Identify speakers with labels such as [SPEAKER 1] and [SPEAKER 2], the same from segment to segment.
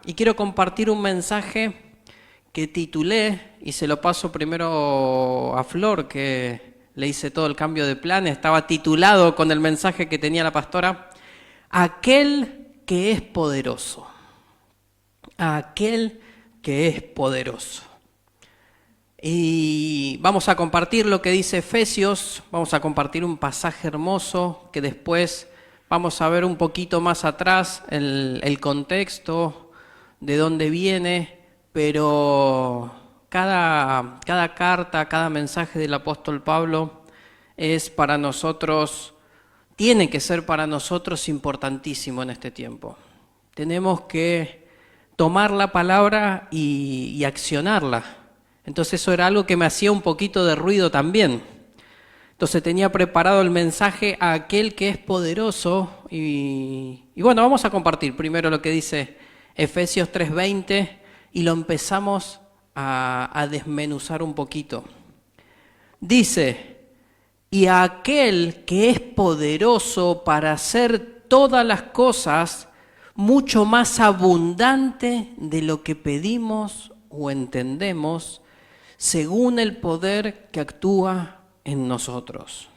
[SPEAKER 1] y quiero compartir un mensaje que titulé, y se lo paso primero a Flor, que le hice todo el cambio de planes, estaba titulado con el mensaje que tenía la pastora, Aquel que es poderoso. Aquel que es poderoso. Y vamos a compartir lo que dice Efesios, vamos a compartir un pasaje hermoso que después vamos a ver un poquito más atrás el contexto, de dónde viene, pero cada carta, cada mensaje del apóstol Pablo es para nosotros, tiene que ser para nosotros importantísimo en este tiempo. Tenemos que tomar la palabra y accionarla. Entonces eso era algo que me hacía un poquito de ruido también. Entonces tenía preparado el mensaje a aquel que es poderoso y bueno, vamos a compartir primero lo que dice Efesios 3:20 y lo empezamos a desmenuzar un poquito. Dice, y a aquel que es poderoso para hacer todas las cosas mucho más abundante de lo que pedimos o entendemos, según el poder que actúa en nosotros.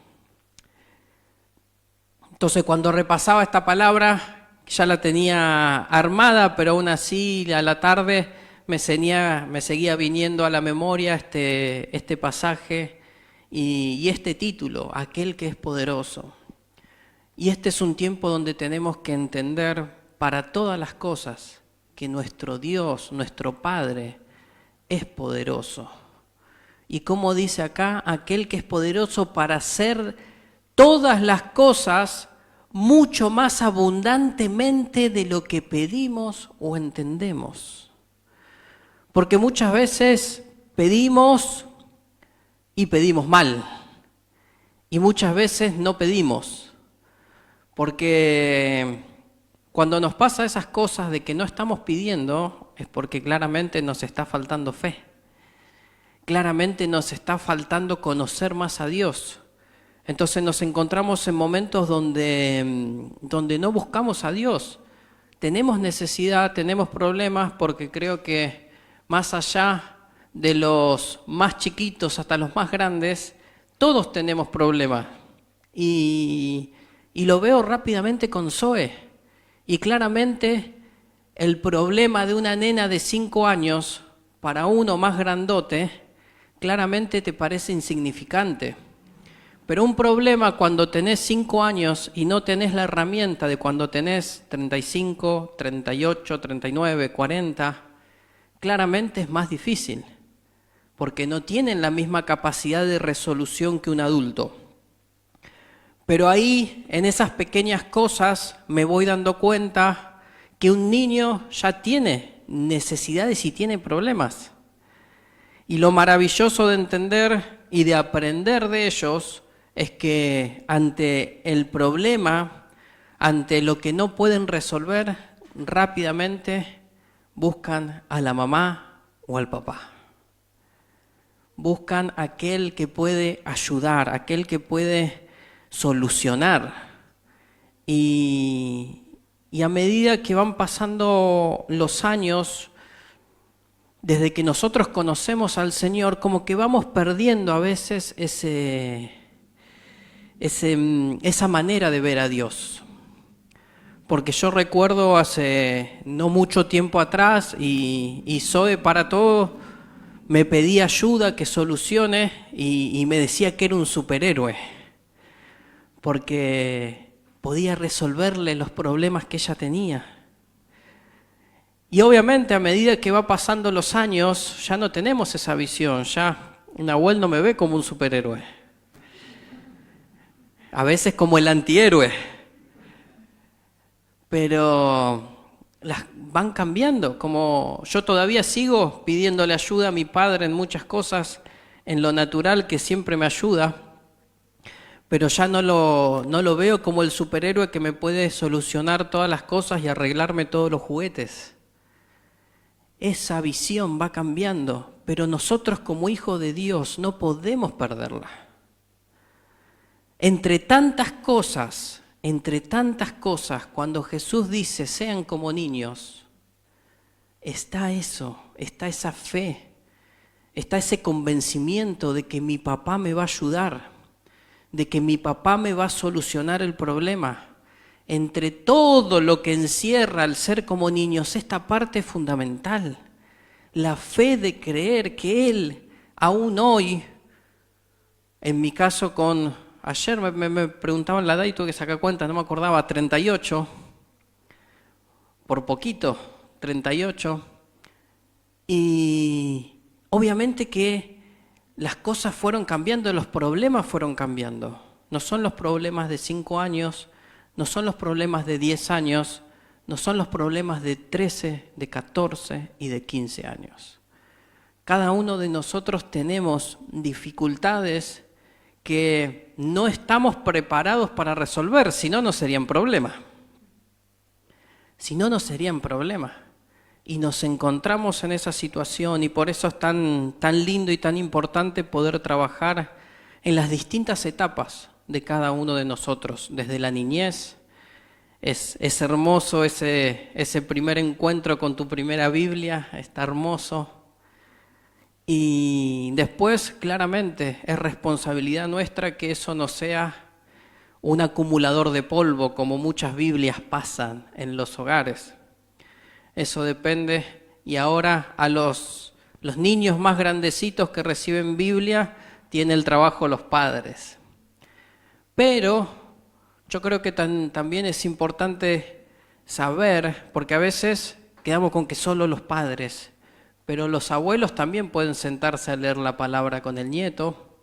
[SPEAKER 1] Entonces, cuando repasaba esta palabra, ya la tenía armada, pero aún así a la tarde me seguía viniendo a la memoria este pasaje y este título, Aquel que es poderoso. Y este es un tiempo donde tenemos que entender para todas las cosas que nuestro Dios, nuestro Padre, es poderoso. Y como dice acá, aquel que es poderoso para hacer todas las cosas mucho más abundantemente de lo que pedimos o entendemos. Porque muchas veces pedimos y pedimos mal. Y muchas veces no pedimos. Porque cuando nos pasa esas cosas de que no estamos pidiendo, es porque claramente nos está faltando fe. Claramente nos está faltando conocer más a Dios. Entonces nos encontramos en momentos donde no buscamos a Dios. Tenemos necesidad, tenemos problemas, porque creo que más allá de los más chiquitos hasta los más grandes, todos tenemos problemas. Y lo veo rápidamente con Zoe. Y claramente el problema de una nena de 5 años para uno más grandote, claramente te parece insignificante. Pero un problema cuando tenés 5 años y no tenés la herramienta de cuando tenés 35, 38, 39, 40, claramente es más difícil, porque no tienen la misma capacidad de resolución que un adulto. Pero ahí, en esas pequeñas cosas, me voy dando cuenta que un niño ya tiene necesidades y tiene problemas. Y lo maravilloso de entender y de aprender de ellos es que ante el problema, ante lo que no pueden resolver, rápidamente buscan a la mamá o al papá. Buscan a aquel que puede ayudar, aquel que puede solucionar. Y a medida que van pasando los años, desde que nosotros conocemos al Señor, como que vamos perdiendo a veces esa manera de ver a Dios. Porque yo recuerdo hace no mucho tiempo atrás, y Zoe para todo me pedía ayuda, que solucione, y me decía que era un superhéroe, porque podía resolverle los problemas que ella tenía. Y obviamente a medida que va pasando los años, ya no tenemos esa visión, ya Nahuel no me ve como un superhéroe. A veces como el antihéroe. Pero las van cambiando, como yo todavía sigo pidiéndole ayuda a mi padre en muchas cosas, en lo natural que siempre me ayuda, pero ya no lo veo como el superhéroe que me puede solucionar todas las cosas y arreglarme todos los juguetes. Esa visión va cambiando, pero nosotros como hijos de Dios no podemos perderla. Entre tantas cosas, cuando Jesús dice, sean como niños, está eso, está esa fe, está ese convencimiento de que mi papá me va a ayudar, de que mi papá me va a solucionar el problema. Entre todo lo que encierra el ser como niños, esta parte es fundamental. La fe de creer que Él, aún hoy, en mi caso ayer me preguntaban la edad y tuve que sacar cuenta, no me acordaba, 38, por poquito, 38. Y obviamente que las cosas fueron cambiando, los problemas fueron cambiando. No son los problemas de 5 años, no son los problemas de 10 años, no son los problemas de 13, de 14 y de 15 años. Cada uno de nosotros tenemos dificultades que no estamos preparados para resolver, si no, no serían problemas. Si no, no serían problemas. Y nos encontramos en esa situación y por eso es tan lindo y tan importante poder trabajar en las distintas etapas de cada uno de nosotros, desde la niñez. Es hermoso ese primer encuentro con tu primera Biblia, está hermoso. Y después, claramente, es responsabilidad nuestra que eso no sea un acumulador de polvo, como muchas Biblias pasan en los hogares. Eso depende. Y ahora a los niños más grandecitos que reciben Biblia, tiene el trabajo los padres. Pero yo creo que también es importante saber, porque a veces quedamos con que solo los padres, pero los abuelos también pueden sentarse a leer la palabra con el nieto,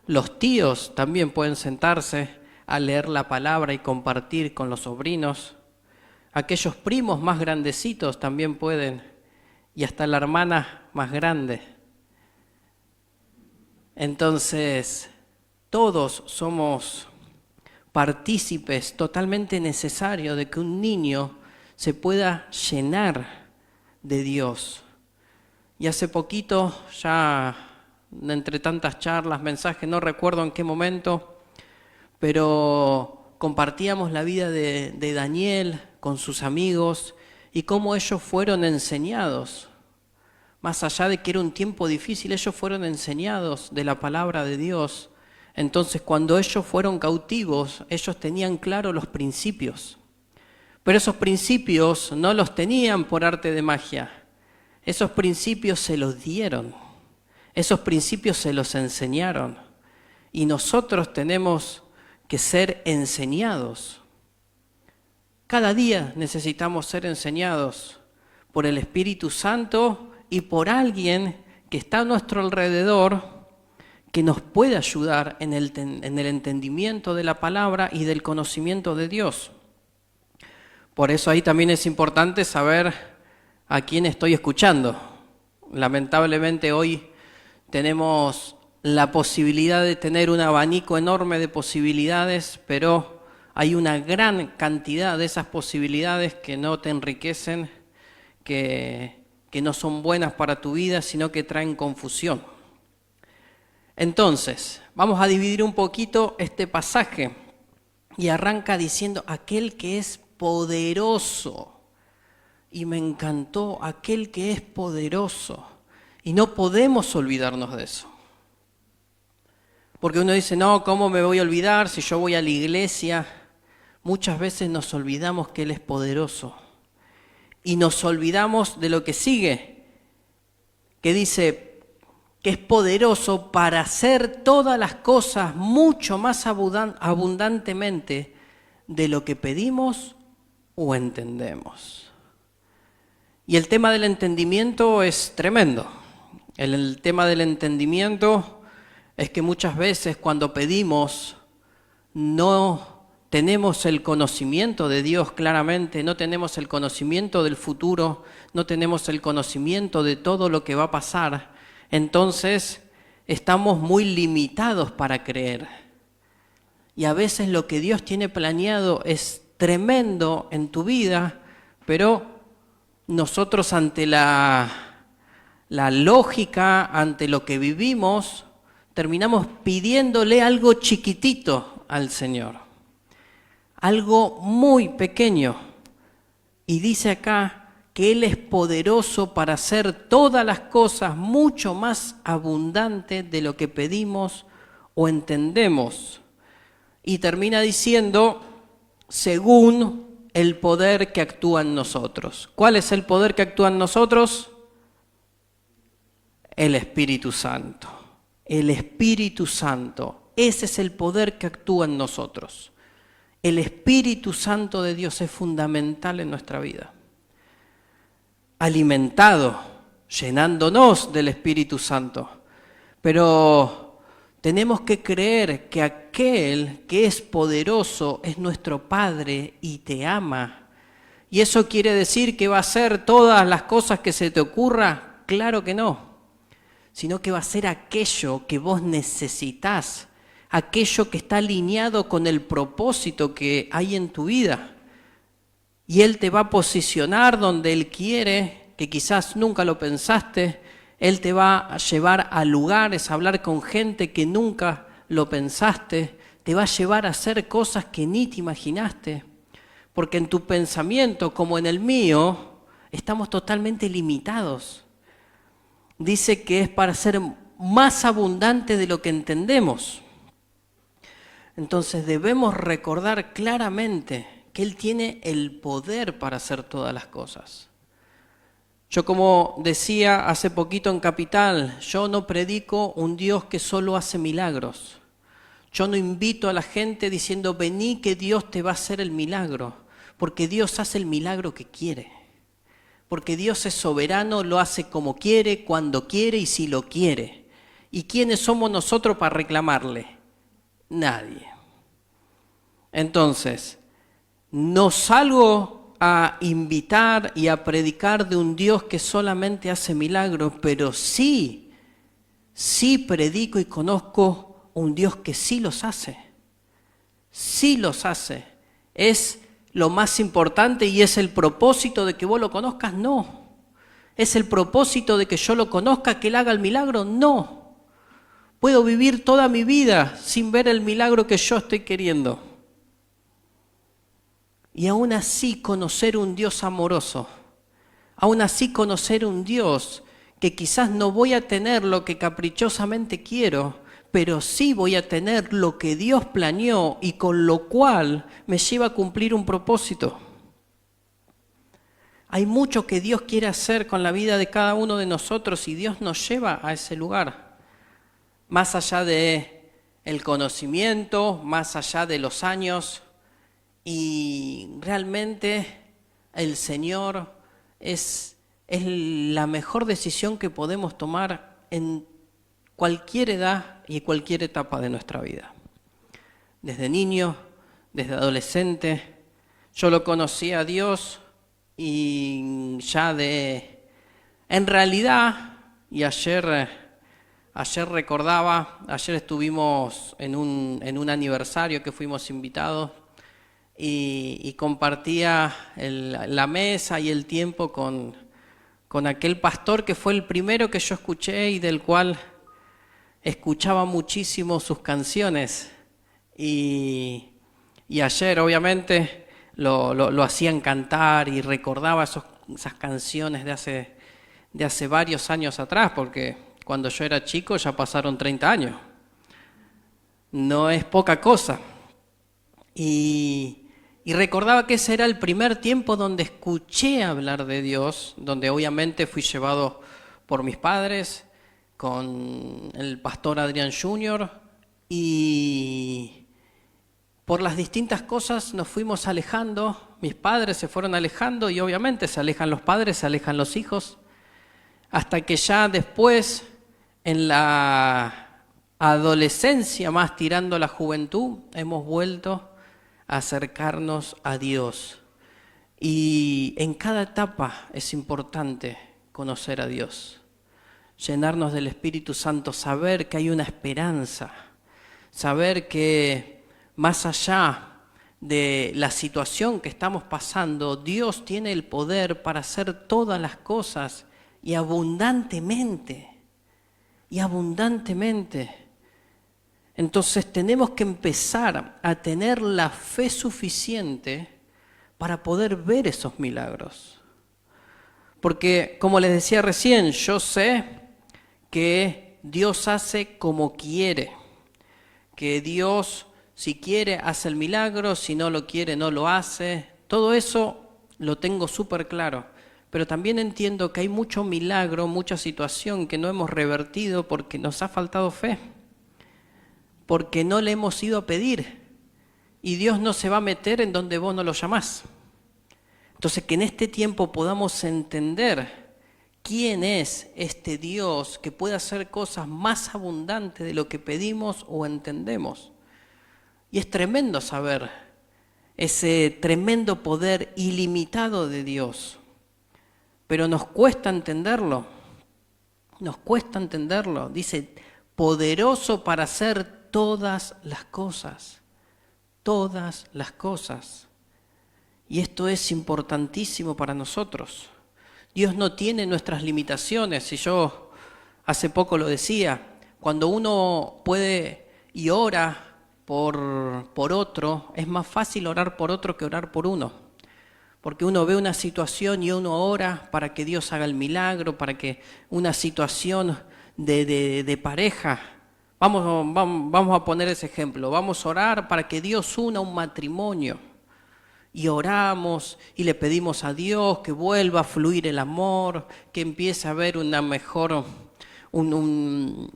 [SPEAKER 1] los tíos también pueden sentarse a leer la palabra y compartir con los sobrinos, aquellos primos más grandecitos también pueden, y hasta la hermana más grande. Entonces, todos somos partícipes totalmente necesarios de que un niño se pueda llenar de Dios. Y hace poquito, ya entre tantas charlas, mensajes, no recuerdo en qué momento, pero compartíamos la vida de Daniel con sus amigos y cómo ellos fueron enseñados. Más allá de que era un tiempo difícil, ellos fueron enseñados de la palabra de Dios. Entonces, cuando ellos fueron cautivos, ellos tenían claro los principios. Pero esos principios no los tenían por arte de magia. Esos principios se los dieron. Esos principios se los enseñaron. Y nosotros tenemos que ser enseñados. Cada día necesitamos ser enseñados por el Espíritu Santo y por alguien que está a nuestro alrededor, que nos puede ayudar en el entendimiento de la palabra y del conocimiento de Dios. Por eso ahí también es importante saber a quién estoy escuchando. Lamentablemente hoy tenemos la posibilidad de tener un abanico enorme de posibilidades, pero hay una gran cantidad de esas posibilidades que no te enriquecen, que no son buenas para tu vida, sino que traen confusión. Entonces, vamos a dividir un poquito este pasaje y arranca diciendo aquel que es poderoso. Y me encantó aquel que es poderoso. Y no podemos olvidarnos de eso. Porque uno dice, no, ¿cómo me voy a olvidar si yo voy a la iglesia? Muchas veces nos olvidamos que Él es poderoso. Y nos olvidamos de lo que sigue, que dice que es poderoso para hacer todas las cosas mucho más abundantemente de lo que pedimos o entendemos. Y el tema del entendimiento es tremendo. El tema del entendimiento es que muchas veces cuando pedimos no tenemos el conocimiento de Dios claramente, no tenemos el conocimiento del futuro, no tenemos el conocimiento de todo lo que va a pasar. Entonces estamos muy limitados para creer. Y a veces lo que Dios tiene planeado es tremendo en tu vida, pero nosotros ante la lógica, ante lo que vivimos, terminamos pidiéndole algo chiquitito al Señor. Algo muy pequeño. Y dice acá que Él es poderoso para hacer todas las cosas mucho más abundantes de lo que pedimos o entendemos. Y termina diciendo, según el poder que actúa en nosotros. ¿Cuál es el poder que actúa en nosotros? El Espíritu Santo. El Espíritu Santo. Ese es el poder que actúa en nosotros. El Espíritu Santo de Dios es fundamental en nuestra vida. Alimentado, llenándonos del Espíritu Santo. Pero tenemos que creer que aquel que es poderoso es nuestro Padre y te ama. ¿Y eso quiere decir que va a hacer todas las cosas que se te ocurra? Claro que no. Sino que va a ser aquello que vos necesitás, aquello que está alineado con el propósito que hay en tu vida. Y Él te va a posicionar donde Él quiere, que quizás nunca lo pensaste. Él te va a llevar a lugares, a hablar con gente que nunca lo pensaste. Te va a llevar a hacer cosas que ni te imaginaste. Porque en tu pensamiento, como en el mío, estamos totalmente limitados. Dice que es para ser más abundante de lo que entendemos. Entonces debemos recordar claramente que Él tiene el poder para hacer todas las cosas. Yo, como decía hace poquito en Capital, yo no predico un Dios que solo hace milagros. Yo no invito a la gente diciendo, vení que Dios te va a hacer el milagro, porque Dios hace el milagro que quiere. Porque Dios es soberano, lo hace como quiere, cuando quiere y si lo quiere. ¿Y quiénes somos nosotros para reclamarle? Nadie. Entonces, no salgo a invitar y a predicar de un Dios que solamente hace milagros, pero sí predico y conozco un Dios que sí los hace. Sí los hace. ¿Es lo más importante y es el propósito de que vos lo conozcas? No. ¿Es el propósito de que yo lo conozca, que Él haga el milagro? No. Puedo vivir toda mi vida sin ver el milagro que yo estoy queriendo. Y aún así conocer un Dios amoroso. Aún así conocer un Dios que quizás no voy a tener lo que caprichosamente quiero, pero sí voy a tener lo que Dios planeó y con lo cual me lleva a cumplir un propósito. Hay mucho que Dios quiere hacer con la vida de cada uno de nosotros y Dios nos lleva a ese lugar. Más allá de el conocimiento, más allá de los años, y realmente el Señor es la mejor decisión que podemos tomar en cualquier edad y cualquier etapa de nuestra vida. Desde niño, desde adolescente, yo lo conocí a Dios y ya en realidad, y ayer recordaba, ayer estuvimos en un aniversario que fuimos invitados y compartía la mesa y el tiempo con aquel pastor que fue el primero que yo escuché y del cual escuchaba muchísimo sus canciones. Y ayer obviamente lo hacían cantar y recordaba esas canciones de hace varios años atrás, porque cuando yo era chico ya pasaron 30 años. No es poca cosa. Y recordaba que ese era el primer tiempo donde escuché hablar de Dios, donde obviamente fui llevado por mis padres, con el pastor Adrián Jr., y por las distintas cosas nos fuimos alejando, mis padres se fueron alejando y obviamente se alejan los padres, se alejan los hijos, hasta que ya después, en la adolescencia, más tirando a la juventud, hemos vuelto a acercarnos a Dios. Y en cada etapa es importante conocer a Dios, llenarnos del Espíritu Santo, saber que hay una esperanza, saber que más allá de la situación que estamos pasando, Dios tiene el poder para hacer todas las cosas y abundantemente, Entonces tenemos que empezar a tener la fe suficiente para poder ver esos milagros. Porque, como les decía recién, yo sé que Dios hace como quiere, que Dios, si quiere, hace el milagro, si no lo quiere, no lo hace. Todo eso lo tengo súper claro, pero también entiendo que hay mucho milagro, mucha situación que no hemos revertido porque nos ha faltado fe, porque no le hemos ido a pedir, y Dios no se va a meter en donde vos no lo llamás. Entonces, que en este tiempo podamos entender quién es este Dios que puede hacer cosas más abundantes de lo que pedimos o entendemos. Y es tremendo saber ese tremendo poder ilimitado de Dios. Pero nos cuesta entenderlo. Nos cuesta entenderlo. Dice, poderoso para hacer todas las cosas. Todas las cosas. Y esto es importantísimo para nosotros. Dios no tiene nuestras limitaciones. Y yo hace poco lo decía, cuando uno puede y ora por otro, es más fácil orar por otro que orar por uno. Porque uno ve una situación y uno ora para que Dios haga el milagro, para que una situación de pareja. Vamos a poner ese ejemplo. Vamos a orar para que Dios una un matrimonio. Y oramos y le pedimos a Dios que vuelva a fluir el amor, que empiece a haber un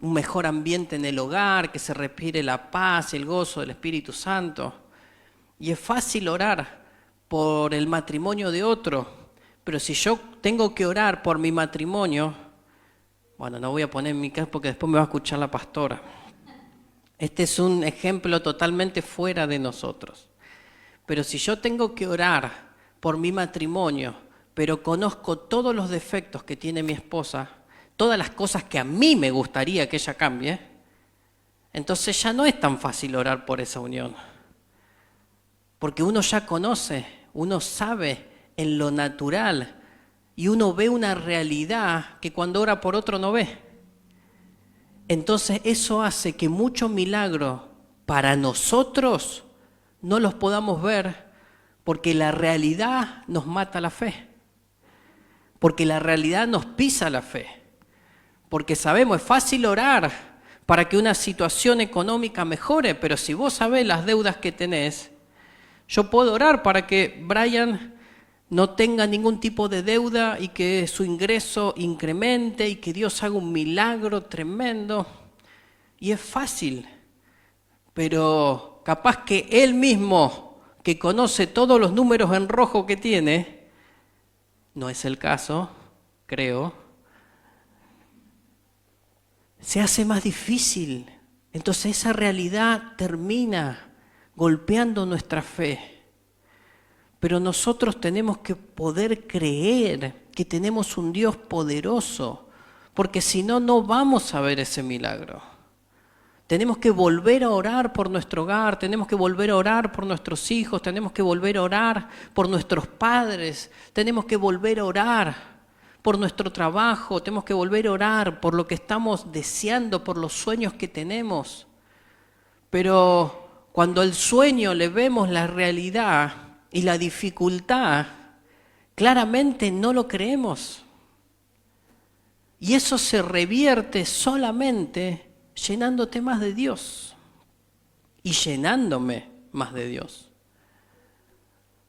[SPEAKER 1] mejor ambiente en el hogar, que se respire la paz y el gozo del Espíritu Santo. Y es fácil orar por el matrimonio de otro, pero si yo tengo que orar por mi matrimonio, bueno, no voy a poner en mi caso porque después me va a escuchar la pastora. Este es un ejemplo totalmente fuera de nosotros. Pero si yo tengo que orar por mi matrimonio, pero conozco todos los defectos que tiene mi esposa, todas las cosas que a mí me gustaría que ella cambie, entonces ya no es tan fácil orar por esa unión. Porque uno ya conoce, uno sabe en lo natural y uno ve una realidad que cuando ora por otro no ve. Entonces eso hace que muchos milagros para nosotros no los podamos ver porque la realidad nos mata la fe, porque la realidad nos pisa la fe, porque sabemos, es fácil orar para que una situación económica mejore, pero si vos sabés las deudas que tenés, yo puedo orar para que Brian no tenga ningún tipo de deuda y que su ingreso incremente y que Dios haga un milagro tremendo, y es fácil, pero capaz que él mismo, que conoce todos los números en rojo que tiene, no es el caso, creo, se hace más difícil. Entonces esa realidad termina golpeando nuestra fe. Pero nosotros tenemos que poder creer que tenemos un Dios poderoso, porque si no, no vamos a ver ese milagro. Tenemos que volver a orar por nuestro hogar, tenemos que volver a orar por nuestros hijos, tenemos que volver a orar por nuestros padres, tenemos que volver a orar por nuestro trabajo, tenemos que volver a orar por lo que estamos deseando, por los sueños que tenemos. Pero cuando al sueño le vemos la realidad y la dificultad, claramente no lo creemos. Y eso se revierte solamente llenándote más de Dios y llenándome más de Dios.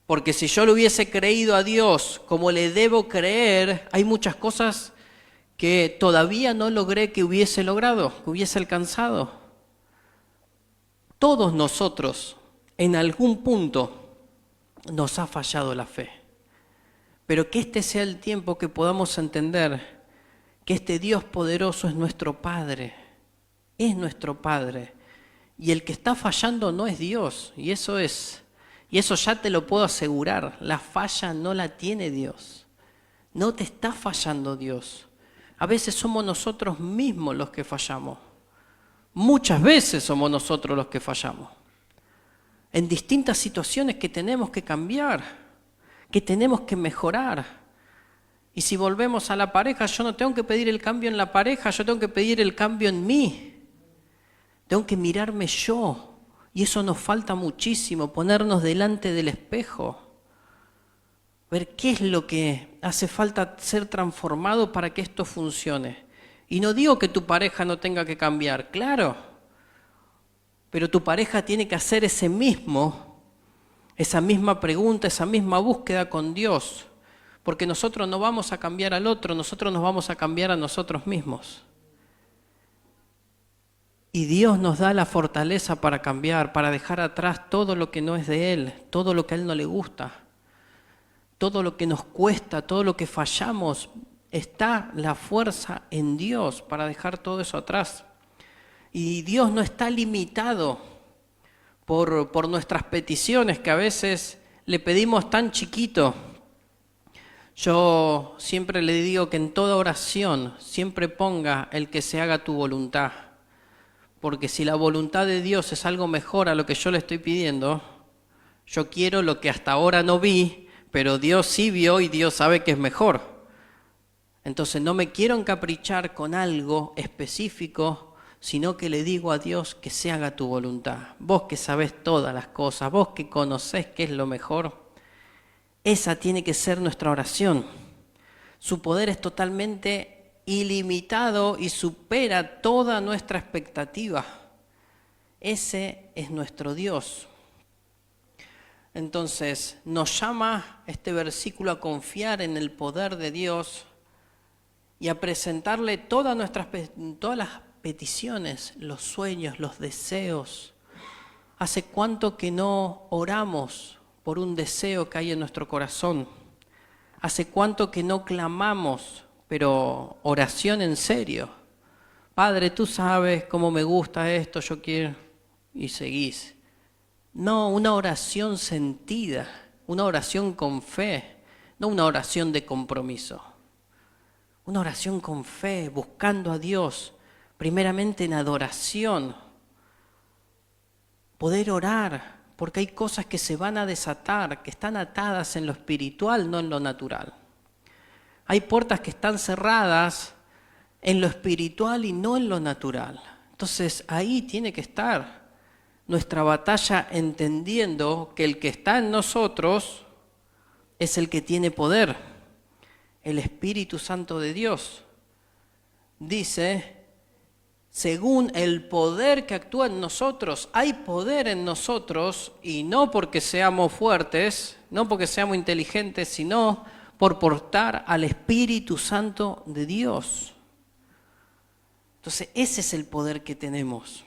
[SPEAKER 1] Porque si yo le hubiese creído a Dios como le debo creer, hay muchas cosas que todavía no logré que hubiese logrado, que hubiese alcanzado. Todos nosotros en algún punto nos ha fallado la fe. Pero que este sea el tiempo que podamos entender que este Dios poderoso es nuestro Padre. Es nuestro Padre. Y el que está fallando no es Dios. Y eso ya te lo puedo asegurar. La falla no la tiene Dios. No te está fallando Dios. A veces somos nosotros mismos los que fallamos. Muchas veces somos nosotros los que fallamos. En distintas situaciones que tenemos que cambiar, que tenemos que mejorar. Y si volvemos a la pareja, yo no tengo que pedir el cambio en la pareja, yo tengo que pedir el cambio en mí. Tengo que mirarme yo. Y eso nos falta muchísimo, ponernos delante del espejo. ver qué es lo que hace falta ser transformado para que esto funcione. Y no digo que tu pareja no tenga que cambiar, claro, pero tu pareja tiene que hacer esa misma pregunta, esa misma búsqueda con Dios, porque nosotros no vamos a cambiar al otro, nosotros nos vamos a cambiar a nosotros mismos. Y Dios nos da la fortaleza para cambiar, para dejar atrás todo lo que no es de Él, todo lo que a Él no le gusta, todo lo que nos cuesta, todo lo que fallamos. Está la fuerza en Dios para dejar todo eso atrás. Y Dios no está limitado por nuestras peticiones, que a veces le pedimos tan chiquito. Yo siempre le digo que en toda oración siempre ponga el que se haga tu voluntad. Porque si la voluntad de Dios es algo mejor a lo que yo le estoy pidiendo, yo quiero lo que hasta ahora no vi, pero Dios sí vio y Dios sabe que es mejor. Entonces no me quiero encaprichar con algo específico, sino que le digo a Dios que se haga tu voluntad. Vos que sabés todas las cosas, vos que conocés qué es lo mejor, esa tiene que ser nuestra oración. Su poder es totalmente ilimitado y supera toda nuestra expectativa. Ese es nuestro Dios. Entonces, nos llama este versículo a confiar en el poder de Dios y a presentarle todas las peticiones, los sueños, los deseos. ¿Hace cuánto que no oramos por un deseo que hay en nuestro corazón? ¿Hace cuánto que no clamamos, pero oración en serio? Padre, tú sabes cómo me gusta esto, yo quiero, y seguís. No, una oración sentida, una oración con fe, no una oración de compromiso. Una oración con fe, buscando a Dios, primeramente en adoración. Poder orar, porque hay cosas que se van a desatar, que están atadas en lo espiritual, no en lo natural. Hay puertas que están cerradas en lo espiritual y no en lo natural. Entonces ahí tiene que estar nuestra batalla, entendiendo que el que está en nosotros es el que tiene poder, el Espíritu Santo de Dios. Dice, según el poder que actúa en nosotros, hay poder en nosotros, y no porque seamos fuertes, no porque seamos inteligentes, sino por portar al Espíritu Santo de Dios. Entonces ese es el poder que tenemos.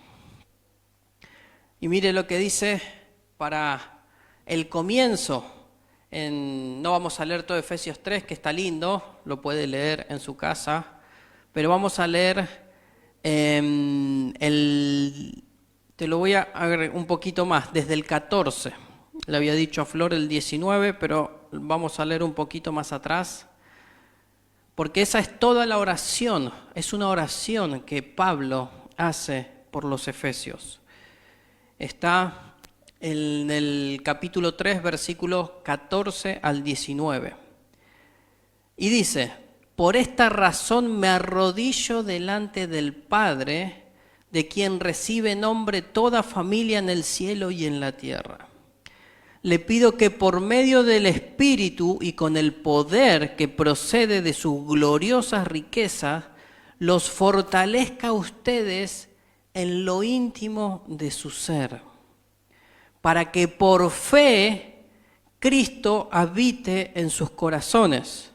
[SPEAKER 1] Y mire lo que dice para el comienzo. No vamos a leer todo Efesios 3, que está lindo, lo puede leer en su casa, pero vamos a leer te lo voy a agregar un poquito más, desde el 14. Le había dicho a Flor el 19, pero vamos a leer un poquito más atrás, porque esa es toda la oración, es una oración que Pablo hace por los efesios. Está en el capítulo 3, versículos 14 al 19. Y dice, por esta razón me arrodillo delante del Padre, de quien recibe nombre toda familia en el cielo y en la tierra. Le pido que por medio del Espíritu y con el poder que procede de sus gloriosas riquezas, los fortalezca a ustedes en lo íntimo de su ser, para que por fe Cristo habite en sus corazones.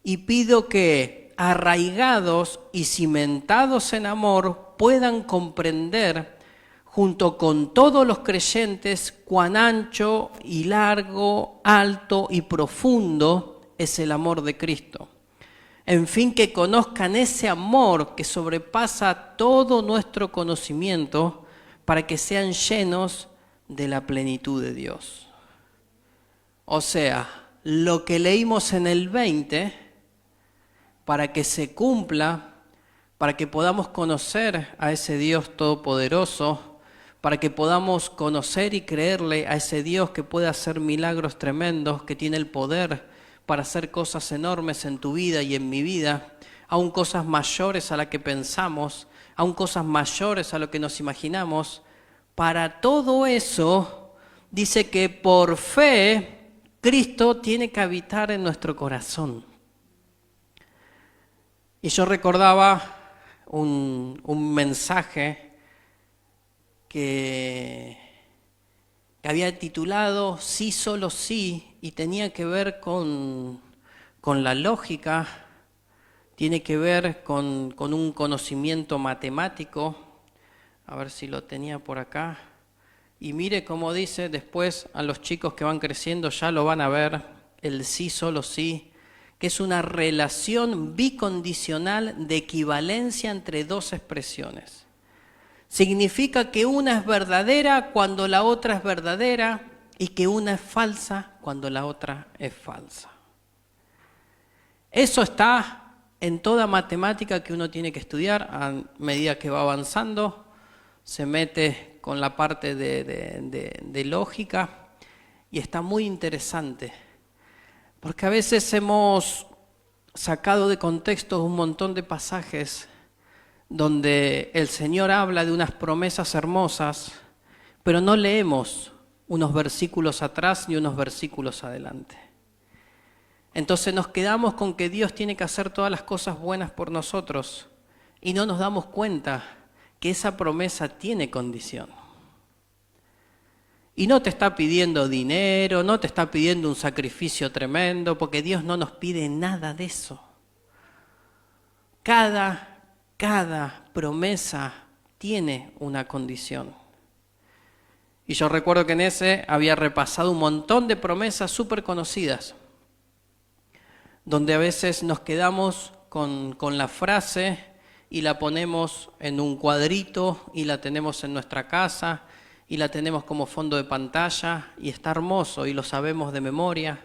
[SPEAKER 1] Y pido que, arraigados y cimentados en amor, puedan comprender, junto con todos los creyentes, cuán ancho y largo, alto y profundo es el amor de Cristo. En fin, que conozcan ese amor que sobrepasa todo nuestro conocimiento, para que sean llenos de la plenitud de Dios. O sea, lo que leímos en el 20, para que se cumpla, para que podamos conocer a ese Dios todopoderoso, para que podamos conocer y creerle a ese Dios que puede hacer milagros tremendos, que tiene el poder para hacer cosas enormes en tu vida y en mi vida, aún cosas mayores a las que pensamos, aún cosas mayores a lo que nos imaginamos. Para todo eso, dice que por fe Cristo tiene que habitar en nuestro corazón. Y yo recordaba un mensaje que había titulado Sí, solo sí, y tenía que ver con la lógica, tiene que ver con un conocimiento matemático. A ver si lo tenía por acá. Y mire cómo dice, después a los chicos que van creciendo ya lo van a ver, el sí, solo sí, que es una relación bicondicional de equivalencia entre dos expresiones. Significa que una es verdadera cuando la otra es verdadera y que una es falsa cuando la otra es falsa. Eso está en toda matemática que uno tiene que estudiar a medida que va avanzando. Se mete con la parte de lógica y está muy interesante. Porque a veces hemos sacado de contexto un montón de pasajes donde el Señor habla de unas promesas hermosas, pero no leemos unos versículos atrás ni unos versículos adelante. Entonces nos quedamos con que Dios tiene que hacer todas las cosas buenas por nosotros y no nos damos cuenta que esa promesa tiene condición. Y no te está pidiendo dinero, no te está pidiendo un sacrificio tremendo, porque Dios no nos pide nada de eso. Cada promesa tiene una condición. Y yo recuerdo que en ese había repasado un montón de promesas súper conocidas, donde a veces nos quedamos con la frase y la ponemos en un cuadrito y la tenemos en nuestra casa y la tenemos como fondo de pantalla y está hermoso y lo sabemos de memoria,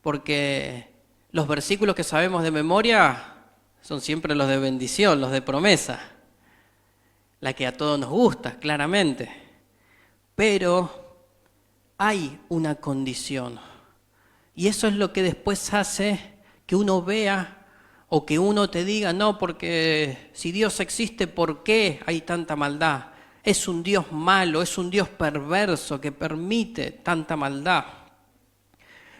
[SPEAKER 1] porque los versículos que sabemos de memoria son siempre los de bendición, los de promesa, la que a todos nos gusta, claramente. Pero hay una condición y eso es lo que después hace que uno vea o que uno te diga, no, porque si Dios existe, ¿por qué hay tanta maldad? Es un Dios malo, es un Dios perverso que permite tanta maldad.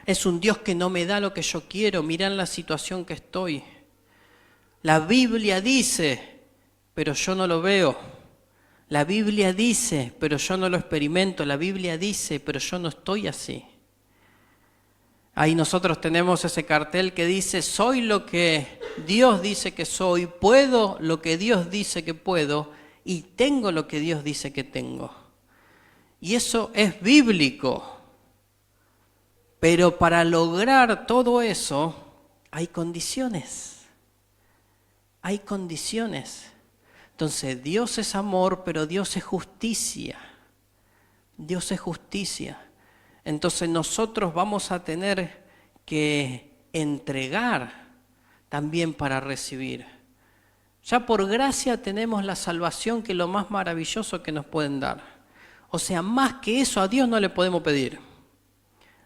[SPEAKER 1] Es un Dios que no me da lo que yo quiero, mirá en la situación que estoy. La Biblia dice, pero yo no lo veo. La Biblia dice, pero yo no lo experimento. La Biblia dice, pero yo no estoy así. Ahí nosotros tenemos ese cartel que dice, soy lo que Dios dice que soy, puedo lo que Dios dice que puedo y tengo lo que Dios dice que tengo. Y eso es bíblico. Pero para lograr todo eso hay condiciones. Hay condiciones. Entonces Dios es amor, pero Dios es justicia. Dios es justicia. Entonces nosotros vamos a tener que entregar también para recibir. Ya por gracia tenemos la salvación, que es lo más maravilloso que nos pueden dar. O sea, más que eso a Dios no le podemos pedir.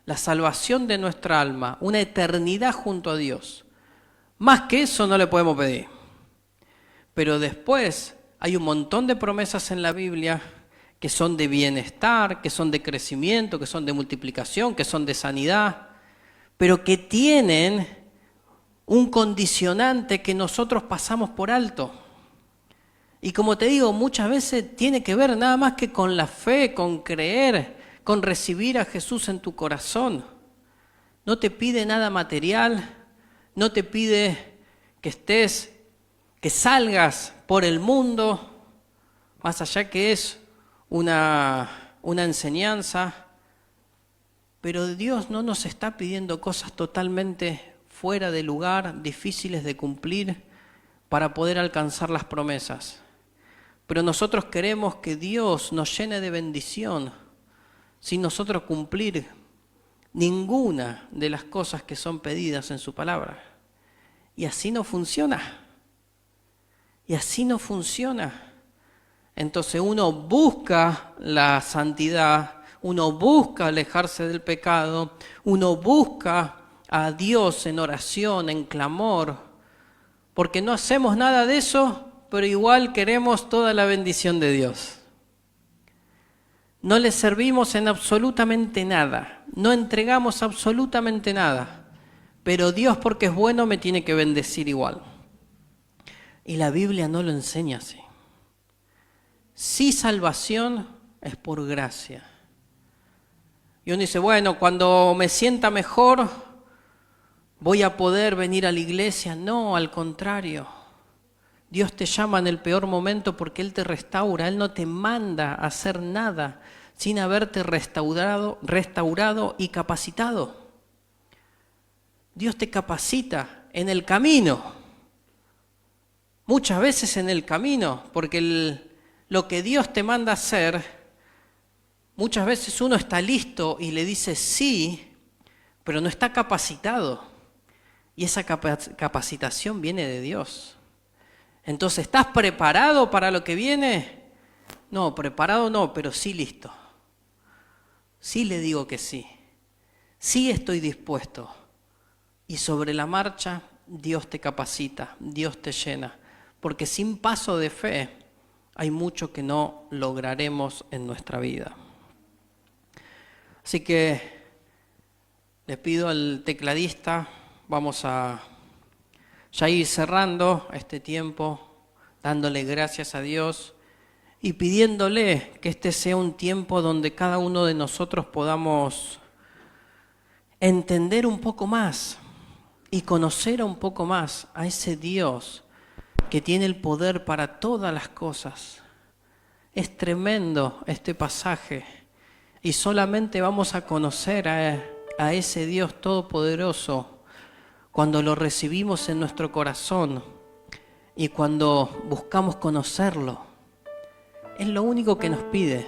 [SPEAKER 1] La salvación de nuestra alma, una eternidad junto a Dios. Más que eso no le podemos pedir. Pero después hay un montón de promesas en la Biblia que son de bienestar, que son de crecimiento, que son de multiplicación, que son de sanidad, pero que tienen un condicionante que nosotros pasamos por alto. Y como te digo, muchas veces tiene que ver nada más que con la fe, con creer, con recibir a Jesús en tu corazón. No te pide nada material, no te pide que salgas por el mundo, más allá que es una enseñanza, pero Dios no nos está pidiendo cosas totalmente fuera de lugar, difíciles de cumplir para poder alcanzar las promesas. Pero nosotros queremos que Dios nos llene de bendición sin nosotros cumplir ninguna de las cosas que son pedidas en su palabra. Y así no funciona. Y así no funciona. Entonces uno busca la santidad, uno busca alejarse del pecado, uno busca a Dios en oración, en clamor, porque no hacemos nada de eso, pero igual queremos toda la bendición de Dios. No le servimos en absolutamente nada, no entregamos absolutamente nada, pero Dios, porque es bueno, me tiene que bendecir igual. Y la Biblia no lo enseña así. Sí, salvación es por gracia. Y uno dice, bueno, cuando me sienta mejor, voy a poder venir a la iglesia. No, al contrario. Dios te llama en el peor momento porque Él te restaura. Él no te manda a hacer nada sin haberte restaurado y capacitado. Dios te capacita en el camino. Muchas veces en el camino, porque lo que Dios te manda a hacer, muchas veces uno está listo y le dice sí, pero no está capacitado. Y esa capacitación viene de Dios. Entonces, ¿estás preparado para lo que viene? No, preparado no, pero sí listo. Sí le digo que sí. Sí estoy dispuesto. Y sobre la marcha, Dios te capacita, Dios te llena. Porque sin paso de fe, hay mucho que no lograremos en nuestra vida. Así que le pido al tecladista, vamos a ya ir cerrando este tiempo, dándole gracias a Dios y pidiéndole que este sea un tiempo donde cada uno de nosotros podamos entender un poco más y conocer un poco más a ese Dios que tiene el poder para todas las cosas. Es tremendo este pasaje y solamente vamos a conocer a ese Dios todopoderoso cuando lo recibimos en nuestro corazón y cuando buscamos conocerlo. Es lo único que nos pide.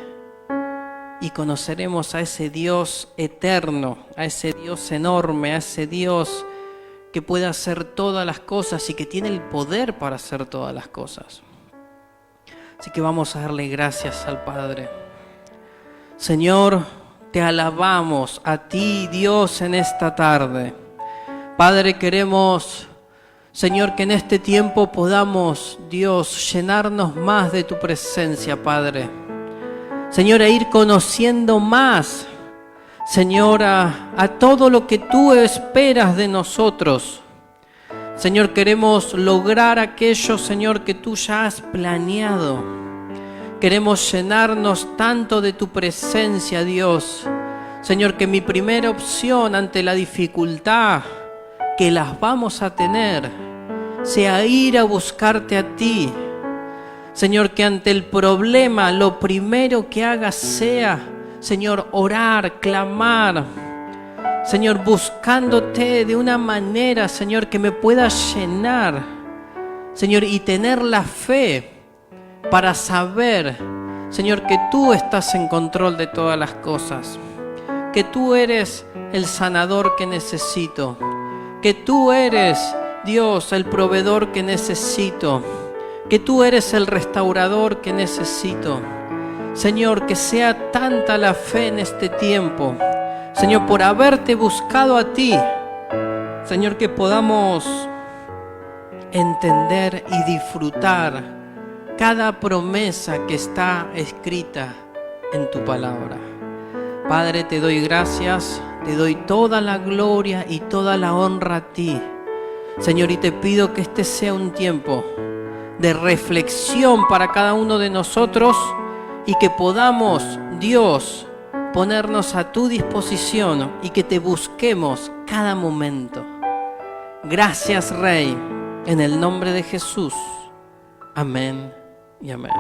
[SPEAKER 1] Y conoceremos a ese Dios eterno, a ese Dios enorme, a ese Dios que puede hacer todas las cosas y que tiene el poder para hacer todas las cosas. Así que vamos a darle gracias al Padre. Señor, te alabamos a ti, Dios, en esta tarde. Padre, queremos, Señor, que en este tiempo podamos, Dios, llenarnos más de tu presencia, Padre. Señor, a ir conociendo más, Señor, a todo lo que tú esperas de nosotros. Señor, queremos lograr aquello, Señor, que tú ya has planeado. Queremos llenarnos tanto de tu presencia, Dios. Señor, que mi primera opción ante la dificultad que las vamos a tener sea ir a buscarte a ti. Señor, que ante el problema lo primero que hagas sea, Señor, orar, clamar, Señor, buscándote de una manera, Señor, que me pueda llenar, Señor, y tener la fe para saber, Señor, que tú estás en control de todas las cosas, que tú eres el sanador que necesito, que tú eres, Dios, el proveedor que necesito, que tú eres el restaurador que necesito. Señor, que sea tanta la fe en este tiempo, Señor, por haberte buscado a ti, Señor, que podamos entender y disfrutar cada promesa que está escrita en tu palabra. Padre, te doy gracias, te doy toda la gloria y toda la honra a ti, Señor, y te pido que este sea un tiempo de reflexión para cada uno de nosotros y que podamos, Dios, ponernos a tu disposición y que te busquemos cada momento. Gracias, Rey, en el nombre de Jesús. Amén y amén.